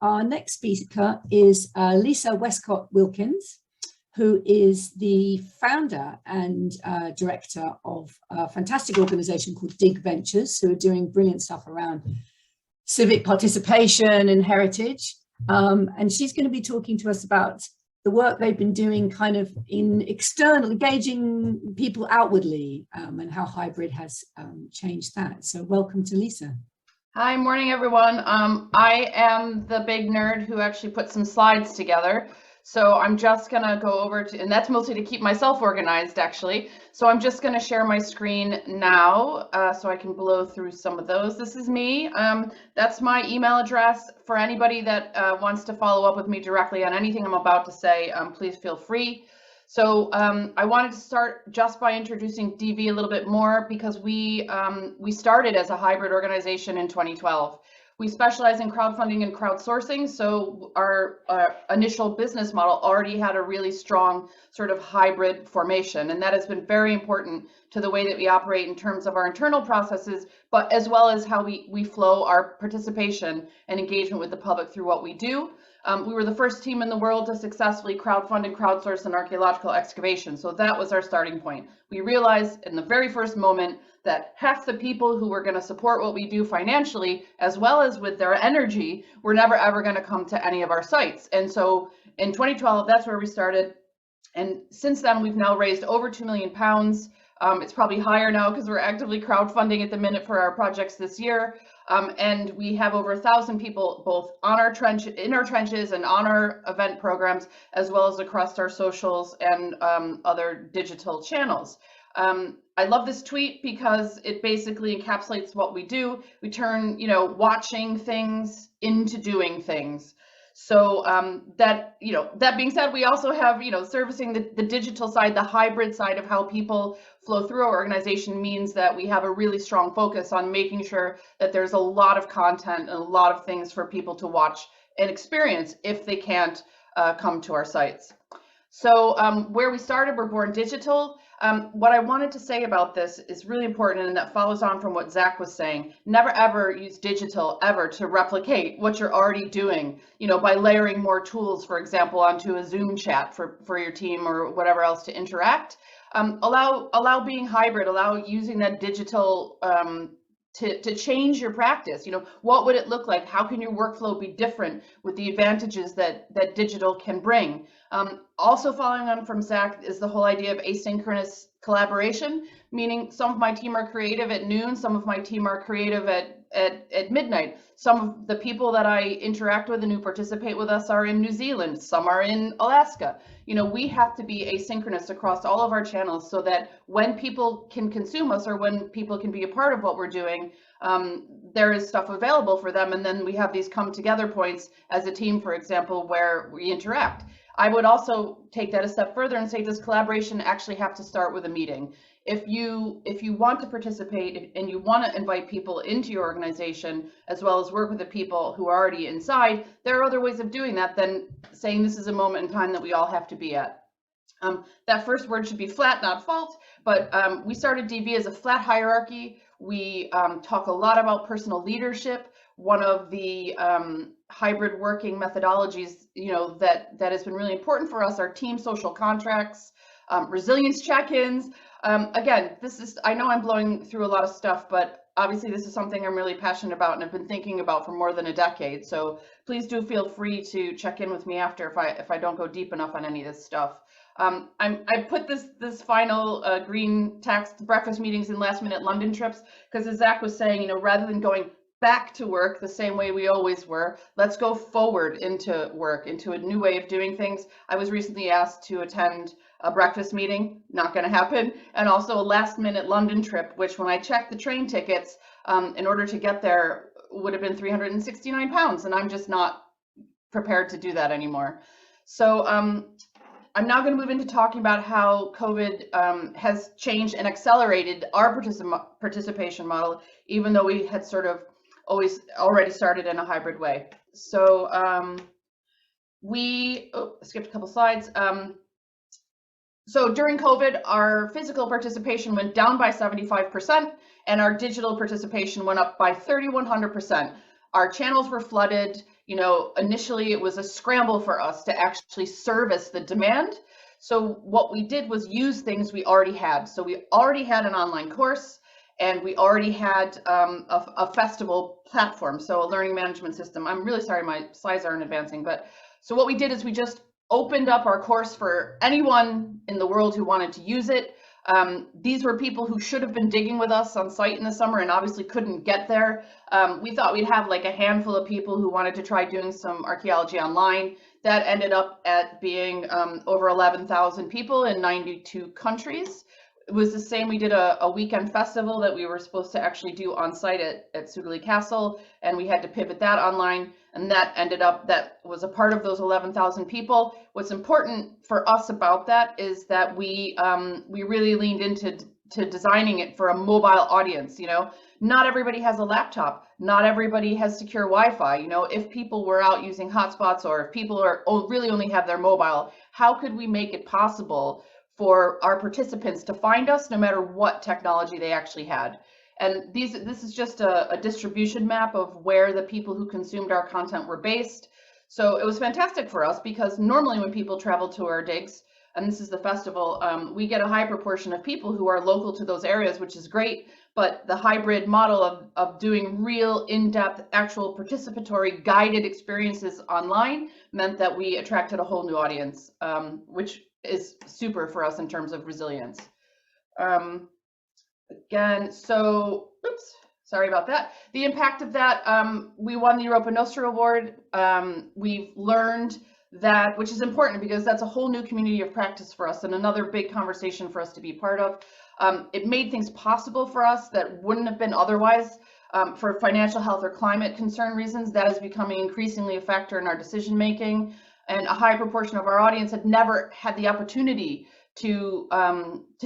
Our next speaker is Lisa Westcott Wilkins, who is the founder and director of a fantastic organization called DigVentures, who are doing brilliant stuff around civic participation and heritage. And she's going to be talking to us about the work they've been doing kind of in external, engaging people outwardly, and how hybrid has changed that. So welcome to Lisa. Hi, morning everyone. I am the big nerd who actually put some slides together. So I'm just gonna go over to, and that's mostly to keep myself organized actually. So I'm just gonna share my screen now so I can blow through some of those. This is me. That's my email address. For anybody that wants to follow up with me directly on anything I'm about to say, please feel free. So I wanted to start just by introducing DV a little bit more because we started as a hybrid organization in 2012. We specialize in crowdfunding and crowdsourcing, so our initial business model already had a really strong sort of hybrid formation, and that has been very important to the way that we operate in terms of our internal processes, but as well as how we flow our participation and engagement with the public through what we do. We were the first team in the world to successfully crowdfund and crowdsource an archaeological excavation. So that was our starting point. We realized in the very first moment that half the people who were going to support what we do financially, as well as with their energy, were never ever going to come to any of our sites. And so in 2012, that's where we started. And since then, we've now raised over £2 million. It's probably higher now because we're actively crowdfunding at the minute for our projects this year. And we have over 1,000 people both on our in our trenches and on our event programs, as well as across our socials and other digital channels. I love this tweet because it basically encapsulates what we do. We turn, watching things into doing things. So that being said, we also have, servicing the digital side, the hybrid side of how people flow through our organization means that we have a really strong focus on making sure that there's a lot of content and a lot of things for people to watch and experience if they can't come to our sites. So where we started, we're born digital. What I wanted to say about this is really important, and that follows on from what Zach was saying. Never ever use digital ever to replicate what you're already doing, by layering more tools, for example, onto a Zoom chat for your team or whatever else to interact. Allow being hybrid, allow using that digital to change your practice. What would it look like? How can your workflow be different with the advantages that digital can bring? Also following on from Zach is the whole idea of asynchronous collaboration, meaning some of my team are creative at noon, some of my team are creative at midnight. Some of the people that I interact with and who participate with us are in New Zealand, some are in Alaska. We have to be asynchronous across all of our channels so that when people can consume us or when people can be a part of what we're doing, there is stuff available for them. And then we have these come together points as a team, for example, where we interact. I would also take that a step further and say, does collaboration actually have to start with a meeting? If you want to participate and you want to invite people into your organization, as well as work with the people who are already inside, there are other ways of doing that than saying this is a moment in time that we all have to be at. That first word should be flat, not fault, but we started DV as a flat hierarchy. We talk a lot about personal leadership. One of the hybrid working methodologies, that has been really important for us are team social contracts, resilience check-ins. Again, I know I'm blowing through a lot of stuff, but obviously this is something I'm really passionate about and I've been thinking about for more than a decade. So please do feel free to check in with me after if I don't go deep enough on any of this stuff. I put this final green text, breakfast meetings and last minute London trips, because as Zach was saying, rather than going back to work the same way we always were, let's go forward into work, into a new way of doing things. I was recently asked to attend a breakfast meeting, not going to happen, and also a last minute London trip, which when I checked the train tickets, in order to get there would have been £369, and I'm just not prepared to do that anymore. So I'm now going to move into talking about how COVID has changed and accelerated our participation model, even though we had sort of already started in a hybrid way. So skipped a couple slides. So during COVID, our physical participation went down by 75% and our digital participation went up by 3,100%. Our channels were flooded. you know, initially it was a scramble for us to actually service the demand. So what we did was use things we already had. So we already had an online course, and we already had a festival platform, so a learning management system. I'm really sorry my slides aren't advancing, but so what we did is we just opened up our course for anyone in the world who wanted to use it. These were people who should have been digging with us on site in the summer and obviously couldn't get there. We thought we'd have like a handful of people who wanted to try doing some archaeology online. That ended up at being over 11,000 people in 92 countries. It was the same. We did a weekend festival that we were supposed to actually do on site at Sudeley Castle, and we had to pivot that online, and that ended up, that was a part of those 11,000 people. What's important for us about that is that we really leaned into designing it for a mobile audience. You know, not everybody has a laptop, not everybody has secure Wi-Fi. You know, if people were out using hotspots, or if people are really only have their mobile, how could we make it possible for our participants to find us no matter what technology they actually had? And this is just a distribution map of where the people who consumed our content were based. So it was fantastic for us, because normally when people travel to our digs, and this is the festival, we get a high proportion of people who are local to those areas, which is great. But the hybrid model of doing real in-depth, actual participatory guided experiences online meant that we attracted a whole new audience, which is super for us in terms of resilience. Again, so, oops, sorry about that. The impact of that, we won the Europa Nostra Award. We've learned that, which is important because that's a whole new community of practice for us and another big conversation for us to be part of. It made things possible for us that wouldn't have been otherwise. For financial health or climate concern reasons, that is becoming increasingly a factor in our decision making. And a high proportion of our audience had never had the opportunity to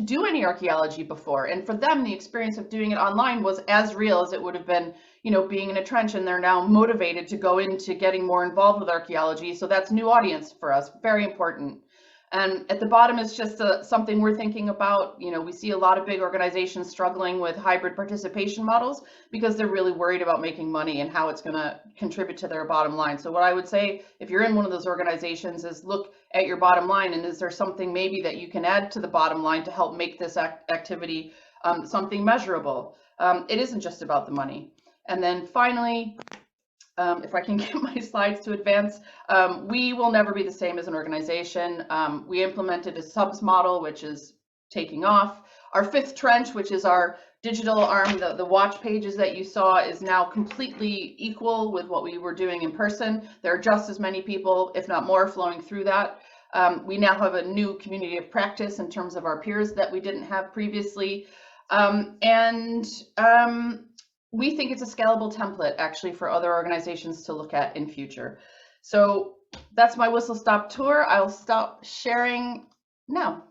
do any archaeology before. And for them, the experience of doing it online was as real as it would have been, you know, being in a trench, and they're now motivated to go into getting more involved with archaeology. So that's new audience for us, very important. And at the bottom is just something we're thinking about. You know, we see a lot of big organizations struggling with hybrid participation models because they're really worried about making money and how it's going to contribute to their bottom line. So what I would say, if you're in one of those organizations, is look at your bottom line, and is there something maybe that you can add to the bottom line to help make this activity something measurable. It isn't just about the money. And then finally, if I can get my slides to advance, we will never be the same as an organization. We implemented a subs model, which is taking off. Our fifth trench, which is our digital arm, the watch pages that you saw, is now completely equal with what we were doing in person. There are just as many people, if not more, flowing through that. We now have a new community of practice in terms of our peers that we didn't have previously. We think it's a scalable template actually for other organizations to look at in future. So that's my whistle stop tour. I'll stop sharing now.